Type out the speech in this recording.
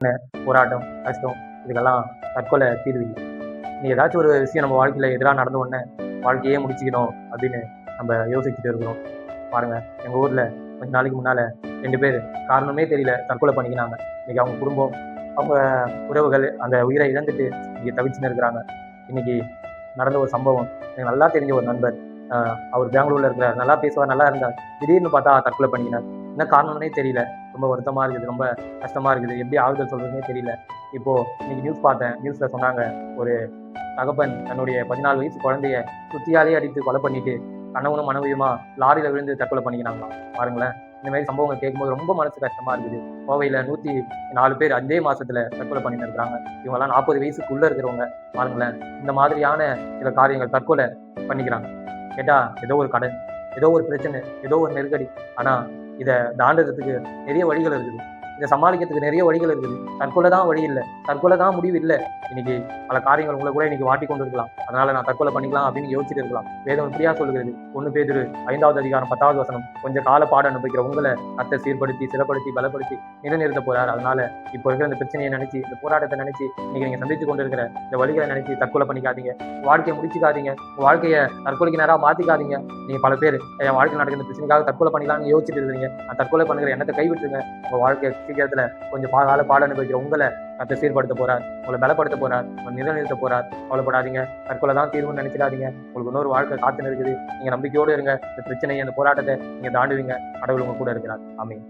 போராட்டம், கஷ்டம் இதுக்கெல்லாம் தற்கொலை தீர்வு இல்லை. நீ ஏதாச்சும் ஒரு விஷயம் நம்ம வாழ்க்கையில் எதிராக நடந்த உடனே வாழ்க்கையே முடிச்சுக்கணும் அப்படின்னு நம்ம யோசிச்சுட்டு இருக்கிறோம். பாருங்க, எங்கள் ஊரில் கொஞ்ச நாளைக்கு முன்னால் 2 பேர் காரணமே தெரியல தற்கொலை பண்ணிக்கினாங்க. இன்னைக்கு அவங்க குடும்பம், அவங்க உறவுகள் அந்த உயிரை இழந்துட்டு இங்கே தவிச்சுன்னு இருக்கிறாங்க. இன்னைக்கு நடந்த ஒரு சம்பவம், எனக்கு நல்லா தெரிஞ்ச ஒரு நண்பர், அவர் பெங்களூரில் இருக்கிறார், நல்லா பேசுவார், நல்லா இருந்தார். திடீர்னு பார்த்தா தற்கொலை பண்ணிக்கினார். என்ன காரணம்னே தெரியல. ரொம்ப வருத்தமாக இருக்குது, ரொம்ப கஷ்டமாக இருக்குது, எப்படி ஆறுதல் சொல்கிறதுனே தெரியல. இப்போது இன்னைக்கு நியூஸ் பார்த்தேன். நியூஸில் சொன்னாங்க, ஒரு தகப்பன் தன்னுடைய 14 வயசு குழந்தைய சுத்தியாலே அடித்து கொலை பண்ணிட்டு கணவனும் மனைவியுமா லாரியில் விழுந்து தற்கொலை பண்ணிக்கிறாங்களாம். பாருங்களேன், இந்த மாதிரி சம்பவங்கள் கேட்கும்போது ரொம்ப மனசு கஷ்டமா இருக்குது. கோவையில் 104 பேர் அதே மாசத்துல தற்கொலை பண்ணிட்டு இருக்கிறாங்க. இவங்கெல்லாம் 40 வயசுக்குள்ள இருக்கிறவங்க. பாருங்களேன், இந்த மாதிரியான சில காரியங்கள் தற்கொலை பண்ணிக்கிறாங்க. கேட்டா ஏதோ ஒரு கடன், ஏதோ ஒரு பிரச்சனை, ஏதோ ஒரு நெருக்கடி. ஆனா இதை தாண்டறதுக்கு நிறைய வழிகள் இருக்குது. இதை சமாளிக்கிறதுக்கு நிறைய வழிகள் இருக்குது. தற்கொலை தான் வழி இல்லை, தற்கொலை தான் முடிவு இல்லை. இன்னைக்கு பல காரியங்கள் உங்களை கூட இன்னைக்கு வாட்டி கொண்டு இருக்கலாம். அதனால நான் தற்கொலை பண்ணிக்கலாம் அப்படின்னு யோசிச்சுட்டு இருக்கலாம். வேதம் இப்படியா சொல்லுகிறது, 1 பேதுரு 5வது அதிகாரம் 10வது வசனம், கொஞ்சம் கால பாட அனுபவிக்கிற உங்களை கர்த்தர் சீர்படுத்தி சிறப்படுத்தி பலப்படுத்தி நிலைநிறுத்த போறார். அதனால இப்போ இருக்கிற இந்த பிரச்சனையை நினைச்சு, இந்த போராட்டத்தை நினைச்சு, இன்னைக்கு நீங்க சந்திச்சு கொண்டு இருக்கிற இந்த வழிகளை நினைச்சு தற்கொலை பண்ணிக்காதீங்க. வாழ்க்கையை முடிச்சுக்காதீங்க, உங்க வாழ்க்கையை தற்கொலைக்கு நேராக மாத்திக்காதீங்க. நீங்க பல பேர் என் வாழ்க்கை நடக்கிற பிரச்சனைக்காக தற்கொலை பண்ணிக்கலாம்னு யோசிச்சுட்டு இருக்கீங்க. நான் தற்கொலை பண்ணுகிற எண்ணத்தை கைவிட்டுருங்க. உங்க வாழ்க்கையை சீக்கிரத்துல கொஞ்சம் கால பாட அனுபவிக்கிற உங்களை கர்த்தர் சீர்படுத்த போறார், உங்களை பலப்படுத்த போறார், உங்களை நிலைநிறுத்த போறார். கவலைப்படாதீங்க, தற்கொலை தான் தீர்வுன்னு நினைச்சிடாதீங்க. உங்களுக்கு இன்னொரு வாழ்க்கை காத்துன்னு இருக்குது. நீங்க நம்பிக்கையோடு இருங்க. இந்த பிரச்சனையை, இந்த போராட்டத்தை நீங்க தாண்டுவீங்க. கடவுள் உங்க கூட இருக்கிறார். ஆமென்.